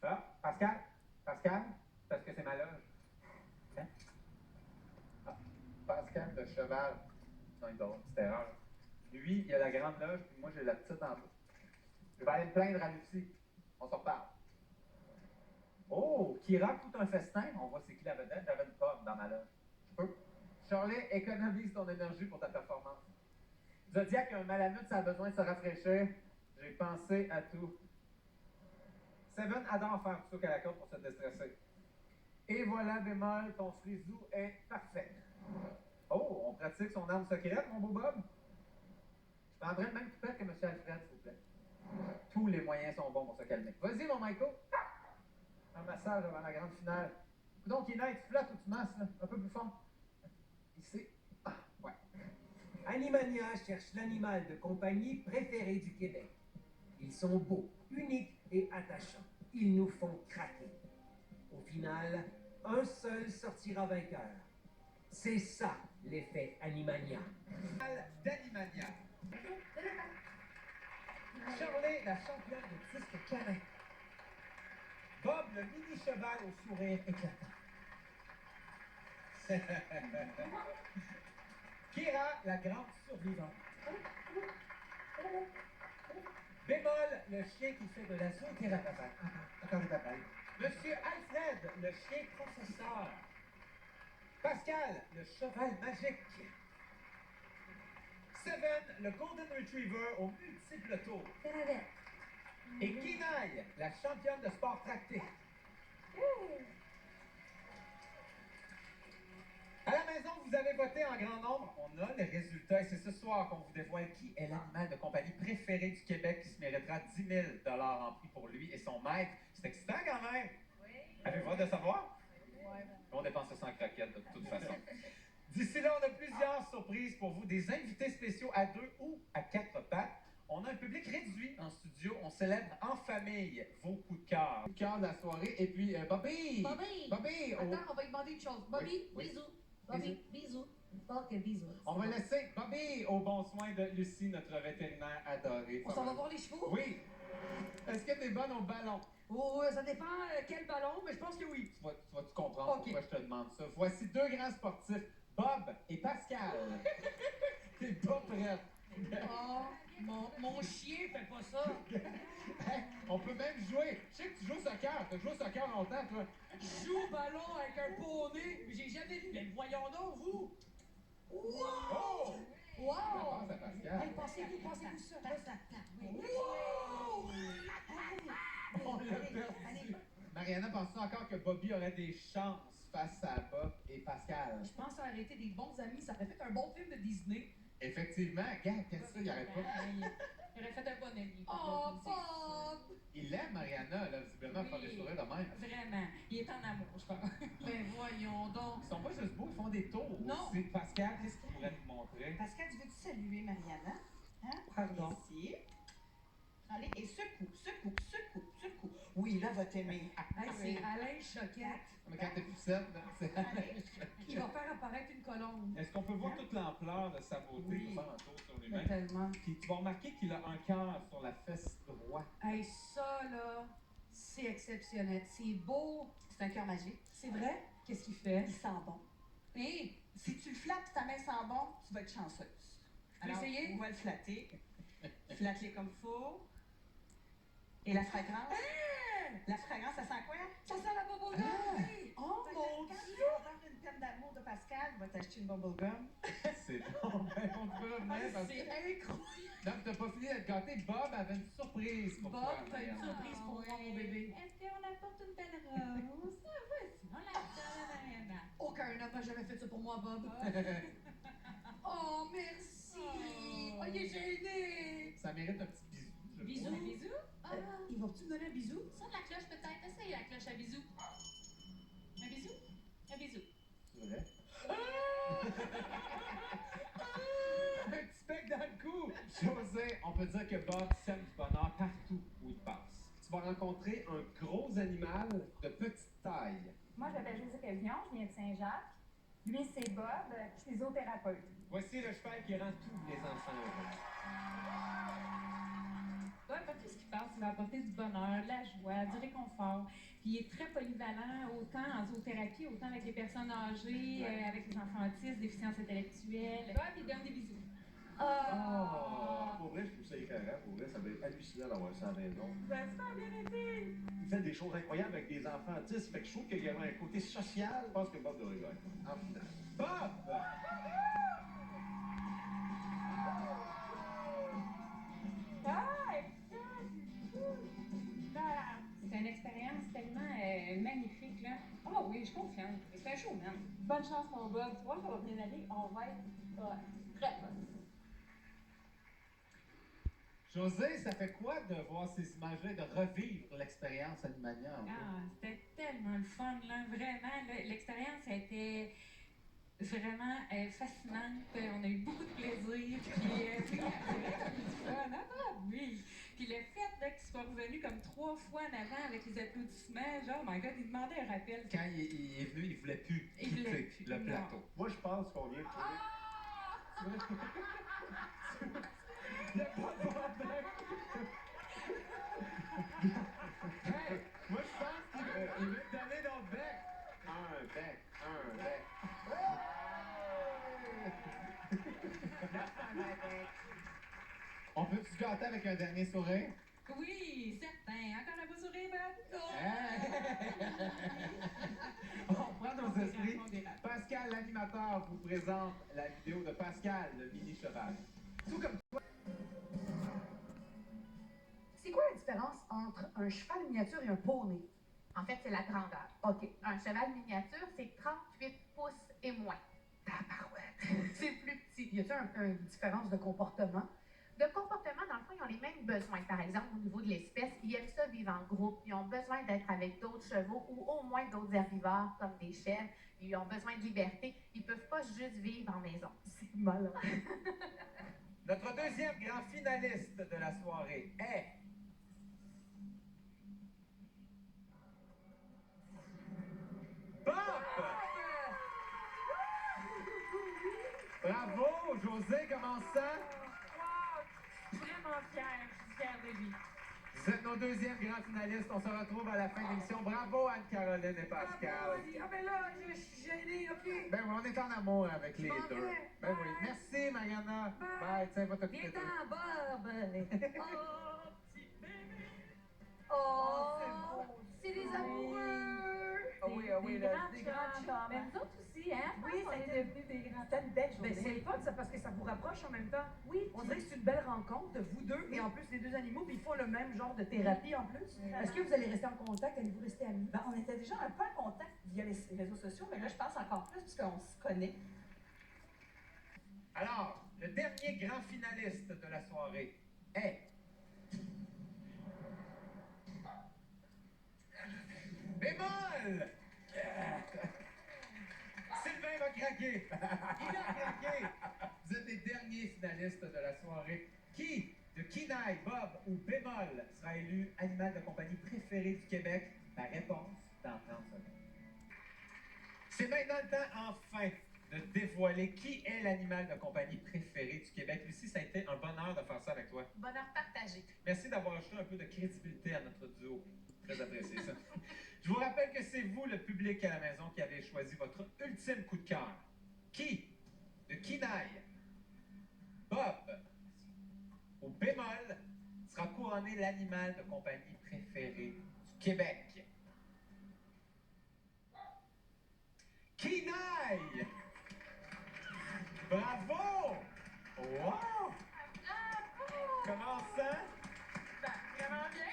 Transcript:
Ah, Pascal? Pascal? Parce que c'est ma loge. Hein? Ah, Pascal, le cheval. Non, il doit avoir une petite erreur. Lui, il a la grande loge, puis moi, j'ai la petite en bas. Je vais aller me plaindre à Lucie. On s'en reparle. Oh, Kira coûte un festin. On voit c'est qui la vedette. J'avais une pomme dans ma loge. Je peux. Charlie, économise ton énergie pour ta performance. Zodiac a un malamute, ça a besoin de se rafraîchir. J'ai pensé à tout. Seven adore faire du souk à la corde pour se déstresser. Et voilà, bémol, ton frisou est parfait. Oh, on pratique son arme secrète, mon beau Bob? Je prendrais le même toupette que M. Alfred, s'il vous plaît. Tous les moyens sont bons pour se calmer. Vas-y, mon Michael. Un massage avant la grande finale. Donc, Ina, tu flottes ou tu masses, là? Un peu plus fort. Ici. Ah, ouais. Animania cherche l'animal de compagnie préféré du Québec. Ils sont beaux, uniques et attachants. Ils nous font craquer. Au final, un seul sortira vainqueur. C'est ça, l'effet Animania. D'Animania. Charlie, la championne de disque canin. Bob, le mini-cheval au sourire éclatant. Kira, la grande survivante. Bémol, le chien qui fait de la zoothérapie. Attendez, papa. Monsieur Alfred, le chien processeur. Pascal, le cheval magique. Seven, le golden retriever aux multiples tours. Et Kinaï, la championne de sport tracté. À la maison, vous avez voté en grand nombre. On a les résultats et c'est ce soir qu'on vous dévoile qui est l'animal de compagnie préféré du Québec qui se méritera 10 000 $ en prix pour lui et son maître. C'est excitant quand même. Oui. Avez-vous hâte de savoir? Oui. On dépense ça sans croquette de toute façon. D'ici là, on a plusieurs surprises pour vous. Des invités spéciaux à 2 ou à 4 pattes. On a un public réduit en studio. On célèbre en famille vos coups de cœur. Coup de cœur de la soirée. Et puis, Bobby! Bobby! Attends, on va lui demander une chose. Bobby, Oui. bisous. Bobby, bisous. Ok, bisous. On va laisser Bobby au bon soin de Lucie, notre vétérinaire adorée. On s'en va voir les chevaux? Oui. Est-ce que t'es bonne au ballon? Oh, ça dépend quel ballon, mais je pense que oui. Tu vas comprendre pourquoi je te demande ça. Voici deux grands sportifs, Bob et Pascal. T'es pas prête. Oh, mon chien fait pas ça. Hey, on peut même jouer. Je sais que tu joues au soccer. T'as joué au soccer longtemps, toi. Je joue au ballon avec un poney, mais j'ai jamais vu. Mais voyons donc, vous. Wow! Oh! Wow! Pense à Pascal. Hey, pensez-vous ça? Oui. Wow! On l'a perdu. Mariana, penses-tu encore que Bobby aurait des chances face à Bob et Pascal? Je pense à arrêter des bons amis. Ça aurait fait un bon film de Disney. Effectivement, gars, qu'est-ce que ça, il arrête pas. Il aurait fait un bon ami. Oh, Bob! Il aime Mariana, là, visiblement, faire des sourires de même. Vraiment. Il est en amour, je pense. Ben voyons donc. Ils sont pas juste beaux, ils font des tours Non. aussi. Pascal, qu'est-ce qu'il pourrait nous montrer? Pascal, tu veux-tu saluer Mariana? Hein? Pardon. Ici. Allez, et secoue. Oui, là, va t'aimer. Hey, c'est Alain Choquette. Mais quand t'es pucette, là, c'est Il va faire apparaître une colombe. Est-ce qu'on peut voir toute l'ampleur de sa beauté Oui. pour faire un tour sur Mais lui-même? tellement. Puis tu vas remarquer qu'il a un cœur sur la fesse droite. Hey, ça, là, c'est exceptionnel. C'est beau. C'est un cœur magique. C'est vrai? Qu'est-ce qu'il fait? Il sent bon. Hé! Si tu le flattes, ta main sent bon, tu vas être chanceuse. Tu veux essayer? On va le flatter. Flatte-les comme il faut. Et la fragrance? La fragrance, ça sent quoi? Ça sent la bubblegum! Oui! Oh Fait que mon quand Dieu! tu vas avoir une peine d'amour de Pascal, va t'acheter une bubblegum. C'est bon, ben on peut revenir parce que... C'est incroyable! Donc t'as pas fini d'être gâté. Bob avait une surprise pour toi. Bob, t'as une Mariana. surprise pour moi, mon bébé. Est-ce qu'on apporte une belle rose? Ça va, sinon la donne à Mariana. Aucun homme n'a jamais fait ça pour moi, Bob. Oh, merci! Oh, il est gêné! Ça mérite un petit bisou. je Bisous. trouve. Bisous? Ah, Il va-tu me donner un bisou? sonne la cloche peut-être. Essaye la cloche à bisous. Un bisou? Un bisou. C'est vrai? Un petit bec dans le cou! José, on peut dire que Bob sème du bonheur partout où il passe. Tu vas rencontrer un gros animal de petite taille. Moi, je m'appelle José Pellion, je viens de Saint-Jacques. Lui, c'est Bob, je suis zoothérapeute. Voici le cheval qui rend tous les enfants heureux. Bob, partout ce qu'il passe, il va apporter du bonheur, de la joie, du réconfort. Puis il est très polyvalent, autant en zoothérapie, autant avec les personnes âgées, avec les enfants autistes, déficiences intellectuelles. Bob, il donne des bisous. Pour vrai, je trouve ça écœurant. Pour vrai, ça va être hallucinant d'avoir ça à la maison. Ça a super bien été! Il fait des choses incroyables avec des enfants autistes. Fait que je trouve qu'il y a un côté social. Je pense que Bob devrait gagner. En finale. Bob! C'est une expérience tellement magnifique, là. Oh oui, je suis confiante. C'est un show, man. Bonne chance, mon Bob. Tu vois, ça va bien aller. On va être très bonne. José, ça fait quoi de voir ces images-là et de revivre l'expérience Animania? Ah, c'était tellement le fun, là. Vraiment, là, l'expérience a été vraiment fascinante. On a eu beaucoup de plaisir. Puis, c'est vrai qu'on a eu du fun. Ah, oui. Puis le fait là, qu'il soit revenu comme 3 fois en avant avec les applaudissements, genre, oh my God, il demandait un rappel. Quand il est venu, il voulait plus quitter le plateau. Moi, je pense qu'on vient de trouver. Il y a pas de problème. Hey, moi, je pense qu'il veut te donner notre bec. Un bec. On peut-tu se gâter avec un dernier sourire? Oui, certain. Encore un beau sourire, Bob? On prend nos esprits. Pascal, l'animateur, vous présente la vidéo de Pascal, le mini-cheval. Tout comme toi. C'est quoi la différence entre un cheval miniature et un poney? En fait, c'est la grandeur. OK. Un cheval miniature, c'est 38 pouces et moins. Tabarouette. C'est plus petit. Y a-t-il une différence de comportement? De comportement, dans le fond, ils ont les mêmes besoins. Par exemple, au niveau de l'espèce, ils aiment ça vivre en groupe. Ils ont besoin d'être avec d'autres chevaux ou au moins d'autres herbivores comme des chèvres. Ils ont besoin de liberté. Ils ne peuvent pas juste vivre en maison. C'est malin. Notre deuxième grand finaliste de la soirée est... Bob! Bravo, José, comment ça? Je suis vraiment fière. Je suis fière de lui. Vous êtes nos deuxièmes grands finalistes. On se retrouve à la fin de l'émission. Bravo, Anne-Caroline et Pascal. Ah ben là, je suis gênée, OK? Ben oui, on est en amour avec les m'en deux. vais. Ben oui. Merci, Mariana. Bye. Tiens, va t'occuper de toi. Viens-t'en, Bob. Oh, petit bébé. Oh, C'est des amoureux! Ah oui, là, des grands chums. Mais nous autres aussi, hein? Oui, ça a été des grands. C'était une belle journée. Ben, c'est le fun, ça, parce que ça vous rapproche en même temps. Oui. On dirait que c'est une belle rencontre de vous deux, et en plus, les deux animaux, puis ils font le même genre de thérapie en plus. Est-ce que vous allez rester en contact? Allez-vous rester amis? Ben, on était déjà un peu en contact via les réseaux sociaux, mais là, je pense encore plus puisqu'on se connaît. Alors, le dernier grand finaliste de la soirée est... Bémol! Sylvain va craquer! Il a craqué! Vous êtes les derniers finalistes de la soirée. Qui, de Kinaï, Bob ou Bémol, sera élu animal de compagnie préféré du Québec? La réponse dans 30 secondes. C'est maintenant le temps, enfin, de dévoiler qui est l'animal de compagnie préféré du Québec. Lucie, ça a été un bonheur de faire ça avec toi. Bonheur partagé. Merci d'avoir ajouté un peu de crédibilité à notre duo. Très apprécié, ça. Je vous rappelle que c'est vous, le public à la maison, qui avez choisi votre ultime coup de cœur. Qui, de Kinaï, Bob ou Bémol, sera couronné l'animal de compagnie préféré du Québec? Kinaï! Bravo! Wow! Comment ça? Vraiment bien.